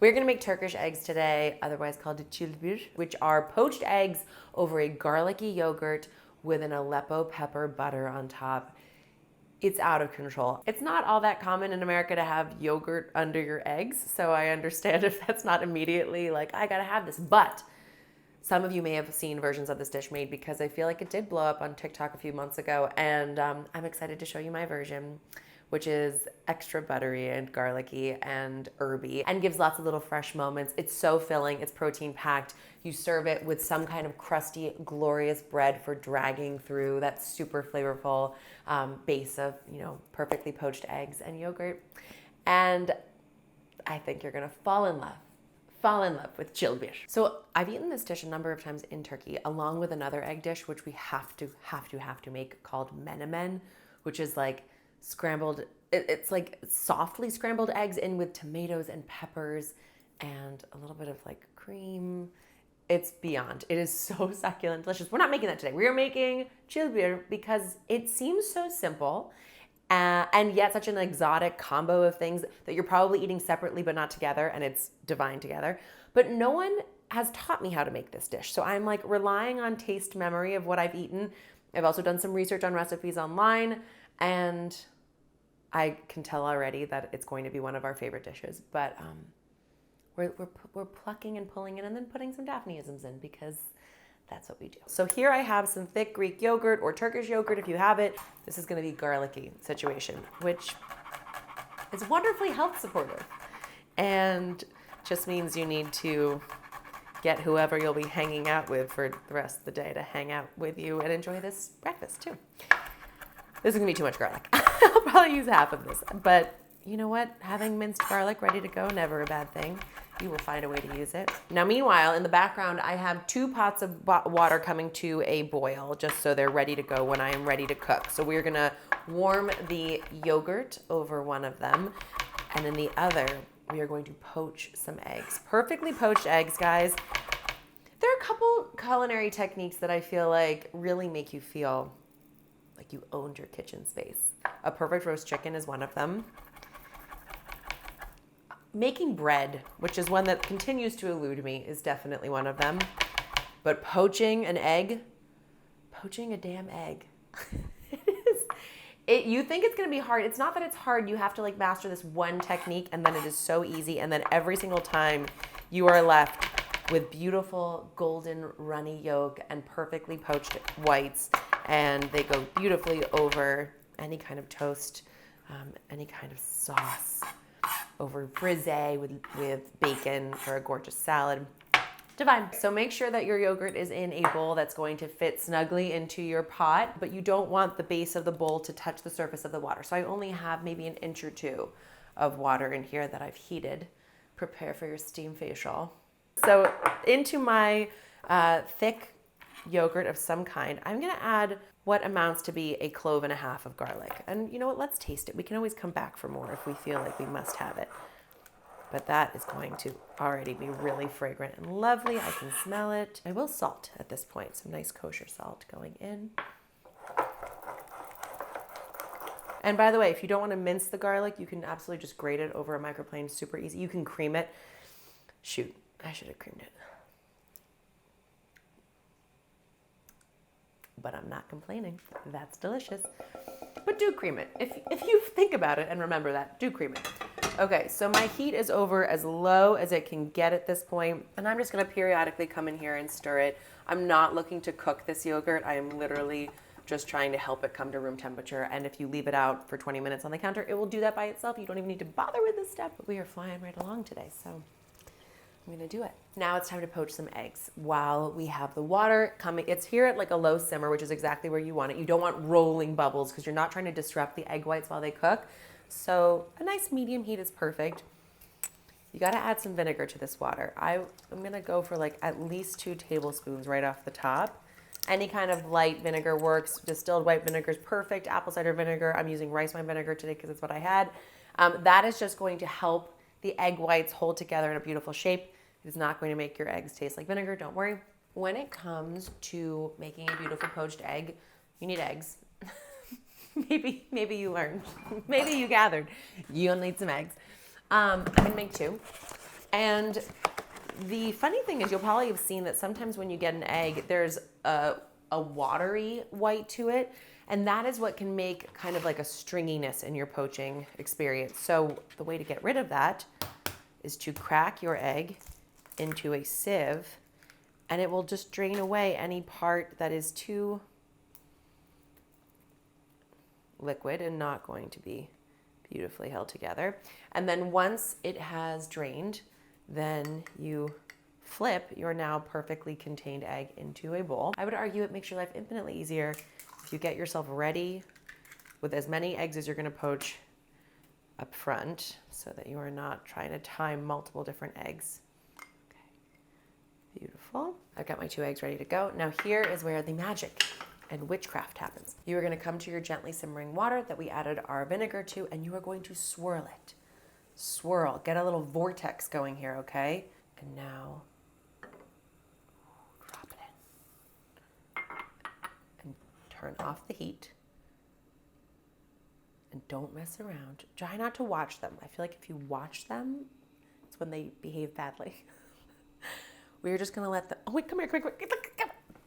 We're gonna make Turkish eggs today, otherwise called çilbir, which are poached eggs over a garlicky yogurt with an Aleppo pepper butter on top. It's out of control. It's not all that common in America to have yogurt under your eggs, so I understand if that's not immediately like, I gotta have this, but some of you may have seen versions of this dish made because I feel like it did blow up on TikTok a few months ago, and I'm excited to show you my version, which is extra buttery and garlicky and herby and gives lots of little fresh moments. It's so filling, it's protein packed. You serve it with some kind of crusty, glorious bread for dragging through that super flavorful base of, perfectly poached eggs and yogurt. And I think you're gonna fall in love with çilbir. So I've eaten this dish a number of times in Turkey, along with another egg dish, which we have to make, called menemen, which is like scrambled, it's like softly scrambled eggs in with tomatoes and peppers and a little bit of like cream. It's beyond. It is so succulent, delicious. We're not making that today. We are making çilbir because it seems so simple and yet such an exotic combo of things that you're probably eating separately but not together, and it's divine together. But no one has taught me how to make this dish. So I'm like relying on taste memory of what I've eaten. I've also done some research on recipes online, and I can tell already that it's going to be one of our favorite dishes. But we're plucking and pulling in and then putting some Daphneisms in because that's what we do. So here I have some thick Greek yogurt or Turkish yogurt if you have it. This is going to be garlicky situation, which is wonderfully health supportive and just means you need to get whoever you'll be hanging out with for the rest of the day to hang out with you and enjoy this breakfast too. This is going to be too much garlic. I'll probably use half of this, but you know what? Having minced garlic ready to go, never a bad thing. You will find a way to use it. Now, meanwhile, in the background, I have 2 pots of water coming to a boil just so they're ready to go when I am ready to cook. So we're gonna warm the yogurt over one of them, and in the other, we are going to poach some eggs. Perfectly poached eggs, guys. There are a couple culinary techniques that I feel like really make you feel like you owned your kitchen space. A perfect roast chicken is one of them. Making bread, which is one that continues to elude me, is definitely one of them. But poaching a damn egg. You think it's gonna be hard. It's not that it's hard. You have to like master this one technique, and then it is so easy. And then every single time you are left with beautiful golden runny yolk and perfectly poached whites, and they go beautifully over any kind of toast, any kind of sauce, over frisee with bacon for a gorgeous salad. Divine. So make sure that your yogurt is in a bowl that's going to fit snugly into your pot, but you don't want the base of the bowl to touch the surface of the water. So I only have maybe an inch or 2 of water in here that I've heated. Prepare for your steam facial. So into my thick yogurt of some kind, I'm gonna add what amounts to be a 1.5 cloves of garlic. And you know what, let's taste it. We can always come back for more if we feel like we must have it. But that is going to already be really fragrant and lovely. I can smell it. I will salt at this point, some nice kosher salt going in. And by the way, if you don't want to mince the garlic, you can absolutely just grate it over a microplane, super easy. You can cream it. Shoot, I should have creamed it. But I'm not complaining. That's delicious. But do cream it. If you think about it and remember that, do cream it. Okay, so my heat is over as low as it can get at this point, and I'm just gonna periodically come in here and stir it. I'm not looking to cook this yogurt. I am literally just trying to help it come to room temperature, and if you leave it out for 20 minutes on the counter, it will do that by itself. You don't even need to bother with this step. But we are flying right along today, so I'm gonna do it. Now it's time to poach some eggs while we have the water coming. It's here at like a low simmer, which is exactly where you want it. You don't want rolling bubbles because you're not trying to disrupt the egg whites while they cook. So a nice medium heat is perfect. You gotta add some vinegar to this water. I'm gonna go for like at least 2 tablespoons right off the top. Any kind of light vinegar works. Distilled white vinegar is perfect. Apple cider vinegar. I'm using rice wine vinegar today because it's what I had. That is just going to help the egg whites hold together in a beautiful shape. It is not going to make your eggs taste like vinegar, don't worry. When it comes to making a beautiful poached egg, you need eggs. Maybe you learned. Maybe you gathered. You'll need some eggs. I'm gonna make 2. And the funny thing is, you'll probably have seen that sometimes when you get an egg, there's a watery white to it. And that is what can make kind of like a stringiness in your poaching experience. So the way to get rid of that is to crack your egg into a sieve, and it will just drain away any part that is too liquid and not going to be beautifully held together. And then once it has drained, then you flip your now perfectly contained egg into a bowl. I would argue it makes your life infinitely easier if you get yourself ready with as many eggs as you're going to poach up front, so that you are not trying to time multiple different eggs. Okay, beautiful. I've got my 2 eggs ready to go. Now here is where the magic and witchcraft happens. You are going to come to your gently simmering water that we added our vinegar to, and you are going to swirl it. Swirl, get a little vortex going here, okay? And now drop it in and turn off the heat. And don't mess around. Try not to watch them. I feel like if you watch them, it's when they behave badly. We're just gonna let them, oh wait, come here, quick.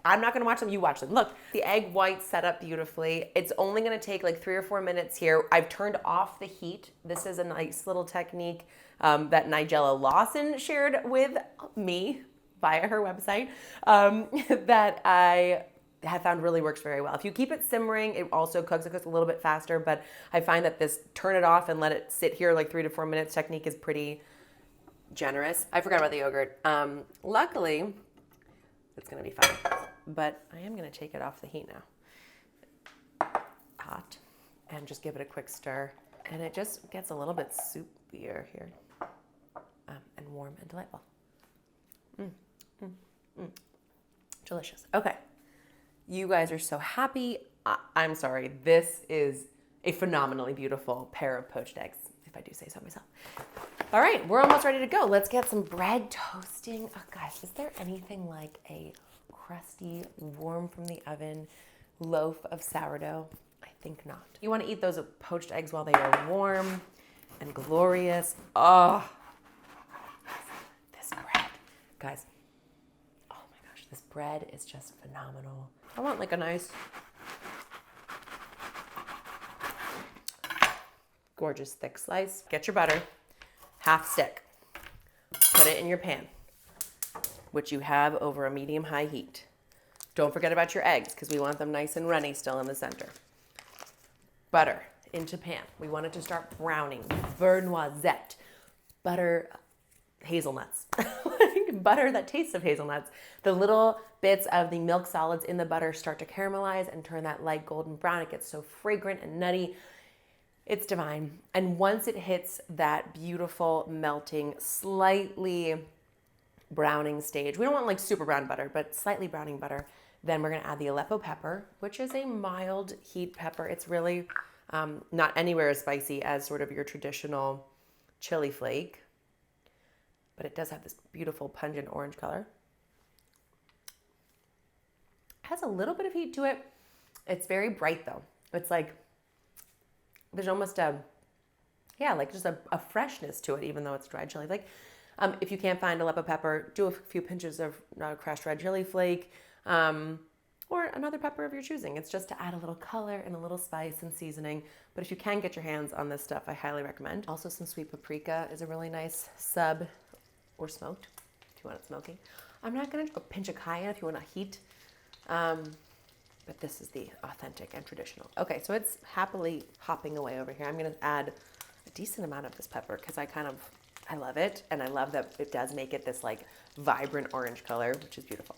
I'm not gonna watch them, you watch them. Look, the egg white's set up beautifully. It's only gonna take like 3 or 4 minutes here. I've turned off the heat. This is a nice little technique that Nigella Lawson shared with me via her website that I have found really works very well. If you keep it simmering, it also cooks. It cooks a little bit faster, but I find that this turn it off and let it sit here like 3 to 4 minutes technique is pretty generous. I forgot about the yogurt. Luckily, it's gonna be fine, but I am gonna take it off the heat now. Hot, and just give it a quick stir. And it just gets a little bit soupier here, and warm and delightful. Delicious. Okay. You guys are so happy. I'm sorry. This is a phenomenally beautiful pair of poached eggs, if I do say so myself. All right, we're almost ready to go. Let's get some bread toasting. Oh gosh, is there anything like a crusty, warm from the oven loaf of sourdough? I think not. You want to eat those poached eggs while they are warm and glorious. Oh, this bread. Guys, oh my gosh, this bread is just phenomenal. I want like a nice, gorgeous thick slice. Get your butter, half stick. Put it in your pan, which you have over a medium-high heat. Don't forget about your eggs, because we want them nice and runny still in the center. Butter into pan. We want it to start browning. Beurre noisette. Butter hazelnuts. Butter that tastes of hazelnuts. The little bits of the milk solids in the butter start to caramelize and turn that light golden brown. It gets so fragrant and nutty. It's divine. And once it hits that beautiful melting, slightly browning stage, we don't want like super brown butter, but slightly browning butter, then we're gonna add the Aleppo pepper, which is a mild heat pepper. It's really not anywhere as spicy as sort of your traditional chili flake, but it does have this beautiful pungent orange color. It has a little bit of heat to it. It's very bright though. It's like, there's almost a, like just a freshness to it, even though it's dried chili flake. If you can't find Aleppo pepper, do a few pinches of crushed red chili flake, or another pepper of your choosing. It's just to add a little color and a little spice and seasoning. But if you can get your hands on this stuff, I highly recommend. Also, some sweet paprika is a really nice sub, or smoked, if you want it smoky. I'm not gonna, a pinch of cayenne if you want to heat. But this is the authentic and traditional. Okay, so it's happily hopping away over here. I'm gonna add a decent amount of this pepper because I love it. And I love that it does make it this like vibrant orange color, which is beautiful.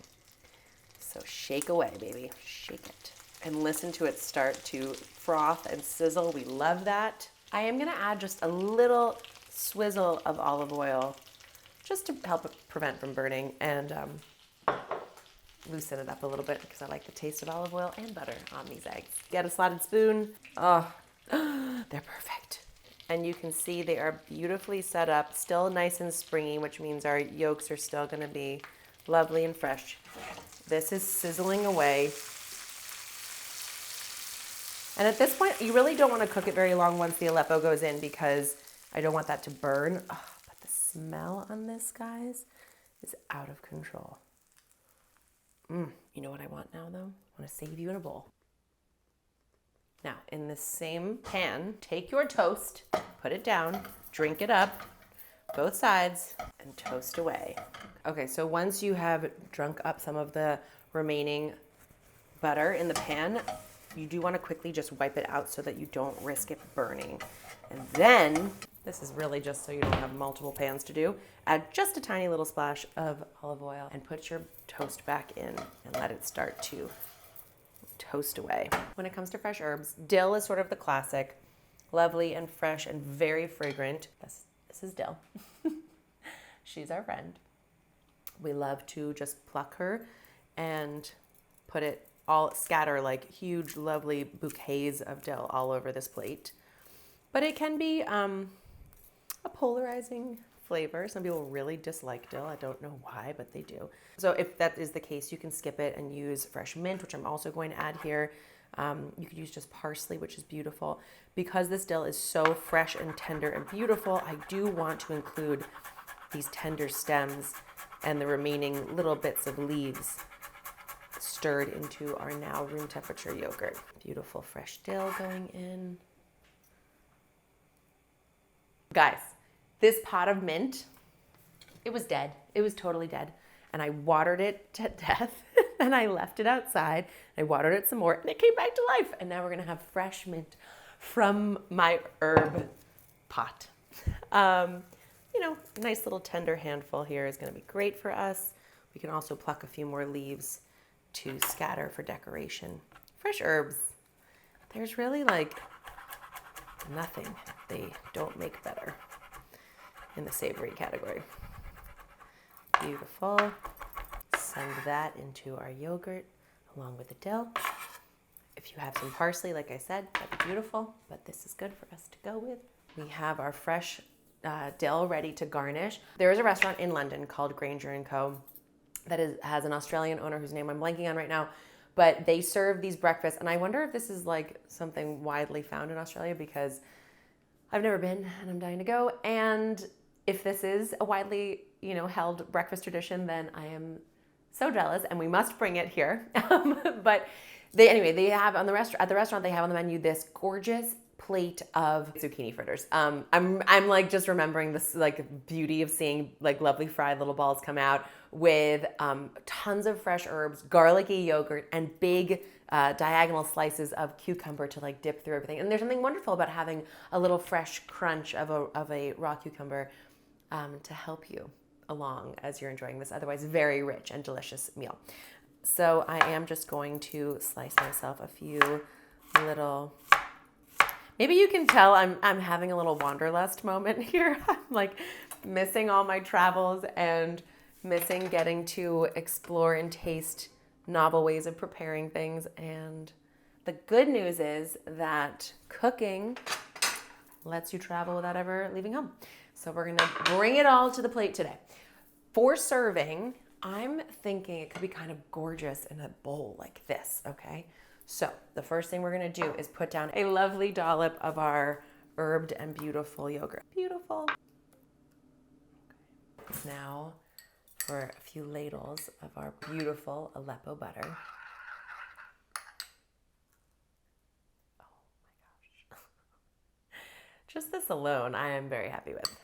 So shake away, baby, shake it. And listen to it start to froth and sizzle. We love that. I am gonna add just a little swizzle of olive oil just to help it prevent from burning and loosen it up a little bit because I like the taste of olive oil and butter on these eggs. Get a slotted spoon. Oh, they're perfect. And you can see they are beautifully set up, still nice and springy, which means our yolks are still gonna be lovely and fresh. This is sizzling away. And at this point, you really don't want to cook it very long once the Aleppo goes in because I don't want that to burn. Oh, but the smell on this, guys, is out of control. You know what I want now, though? I want to save you in a bowl. Now, in this same pan, take your toast, put it down, drink it up, both sides, and toast away. Okay, so once you have drunk up some of the remaining butter in the pan, you do want to quickly just wipe it out so that you don't risk it burning. And then, this is really just so you don't have multiple pans to do, add just a tiny little splash of olive oil and put your toast back in and let it start to toast away. When it comes to fresh herbs, dill is sort of the classic, lovely and fresh and very fragrant. This is dill. She's our friend. We love to just pluck her and put it all, scatter like huge, lovely bouquets of dill all over this plate. But it can be a polarizing flavor. Some people really dislike dill. I don't know why, but they do. So if that is the case, you can skip it and use fresh mint, which I'm also going to add here. You could use just parsley, which is beautiful. Because this dill is so fresh and tender and beautiful, I do want to include these tender stems and the remaining little bits of leaves stirred into our now room temperature yogurt. Beautiful fresh dill going in. Guys, this pot of mint, it was dead. It was totally dead. And I watered it to death and I left it outside. I watered it some more and it came back to life. And now we're gonna have fresh mint from my herb pot. You know, nice little tender handful here is gonna be great for us. We can also pluck a few more leaves to scatter for decoration. Fresh herbs, there's really like nothing they don't make better in the savory category. Beautiful. Send that into our yogurt along with the dill. If you have some parsley, like I said, that'd be beautiful, but this is good for us to go with. We have our fresh dill ready to garnish. There is a restaurant in London called Granger & Co. that has an Australian owner whose name I'm blanking on right now, but they serve these breakfasts, and I wonder if this is like something widely found in Australia because I've never been and I'm dying to go. And if this is a widely, held breakfast tradition, then I am so jealous and we must bring it here. But they have at the restaurant, they have on the menu this gorgeous plate of zucchini fritters. I'm like just remembering this like beauty of seeing like lovely fried little balls come out with tons of fresh herbs, garlicky yogurt, and big diagonal slices of cucumber to like dip through everything. And there's something wonderful about having a little fresh crunch of a raw cucumber to help you along as you're enjoying this otherwise very rich and delicious meal. So I am just going to slice myself a few little. Maybe you can tell I'm having a little wanderlust moment here. I'm like missing all my travels and missing getting to explore and taste novel ways of preparing things. And the good news is that cooking lets you travel without ever leaving home. So we're gonna bring it all to the plate today. For serving, I'm thinking it could be kind of gorgeous in a bowl like this, okay? So the first thing we're gonna do is put down a lovely dollop of our herbed and beautiful yogurt. Beautiful. Okay. Now for a few ladles of our beautiful Aleppo butter. Oh my gosh. Just this alone, I am very happy with.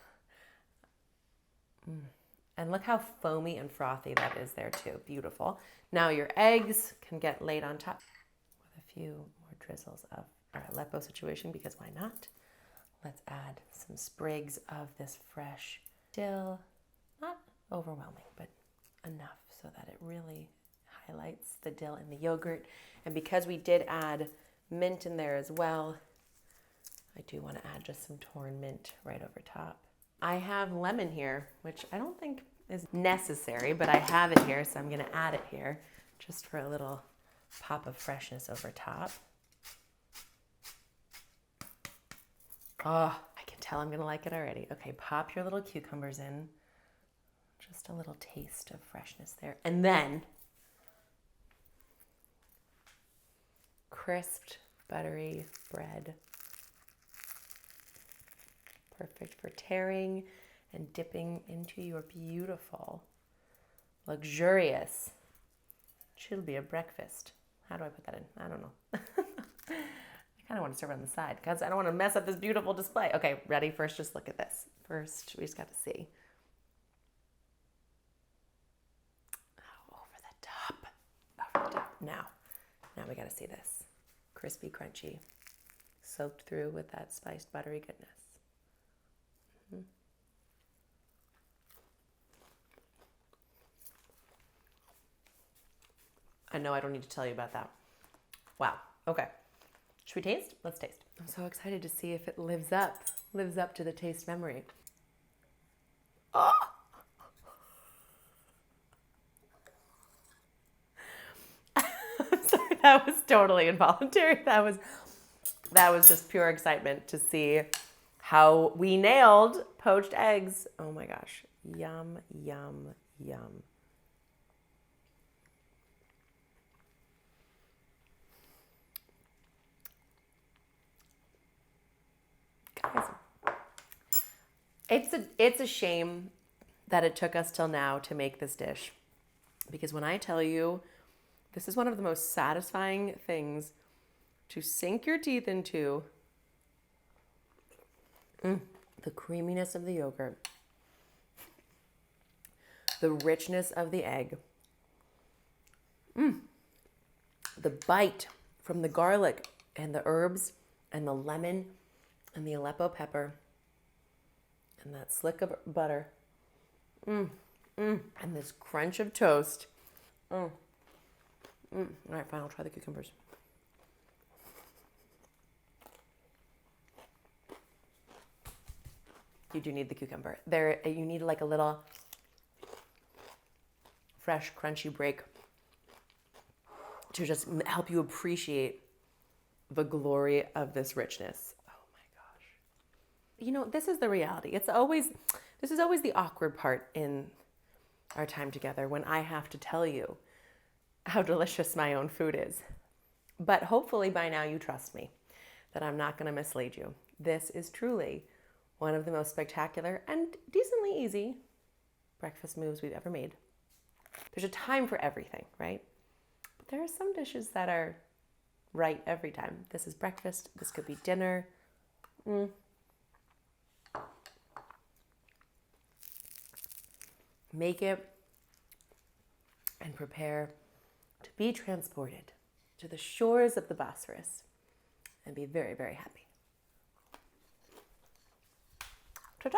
And look how foamy and frothy that is there too. Beautiful. Now your eggs can get laid on top with a few more drizzles of our Aleppo situation because why not? Let's add some sprigs of this fresh dill. Not overwhelming, but enough so that it really highlights the dill in the yogurt. And because we did add mint in there as well, I do want to add just some torn mint right over top. I have lemon here, which I don't think is necessary, but I have it here, so I'm going to add it here just for a little pop of freshness over top. Oh, I can tell I'm going to like it already. Okay, pop your little cucumbers in. Just a little taste of freshness there. And then crisped, buttery bread. Perfect for tearing and dipping into your beautiful, luxurious chilbir breakfast. How do I put that in? I don't know. I kind of want to serve it on the side because I don't want to mess up this beautiful display. Okay, ready? First, just look at this. First, we just got to see. Oh, over the top. Over the top. Now we got to see this. Crispy, crunchy, soaked through with that spiced, buttery goodness. Mm-hmm. I know I don't need to tell you about that. Wow. Okay. Should we taste? Let's taste. I'm so excited to see if it lives up to the taste memory. Oh! I'm sorry, that was totally involuntary. That was just pure excitement to see how we nailed poached eggs. Oh my gosh. Yum, yum, yum. Guys, it's a shame that it took us till now to make this dish. Because when I tell you, this is one of the most satisfying things to sink your teeth into. The creaminess of the yogurt, the richness of the egg, the bite from the garlic and the herbs and the lemon and the Aleppo pepper and that slick of butter, and this crunch of toast. All right, fine, I'll try the cucumbers. You do need the cucumber. You need like a little fresh, crunchy break to just help you appreciate the glory of this richness. Oh my gosh. You know, this is the reality. This is always the awkward part in our time together when I have to tell you how delicious my own food is. But hopefully by now you trust me that I'm not going to mislead you. This is truly one of the most spectacular and decently easy breakfast moves we've ever made. There's a time for everything, right? But there are some dishes that are right every time. This is breakfast. This could be dinner. Make it and prepare to be transported to the shores of the Bosphorus and be very, very happy. Ta-ta!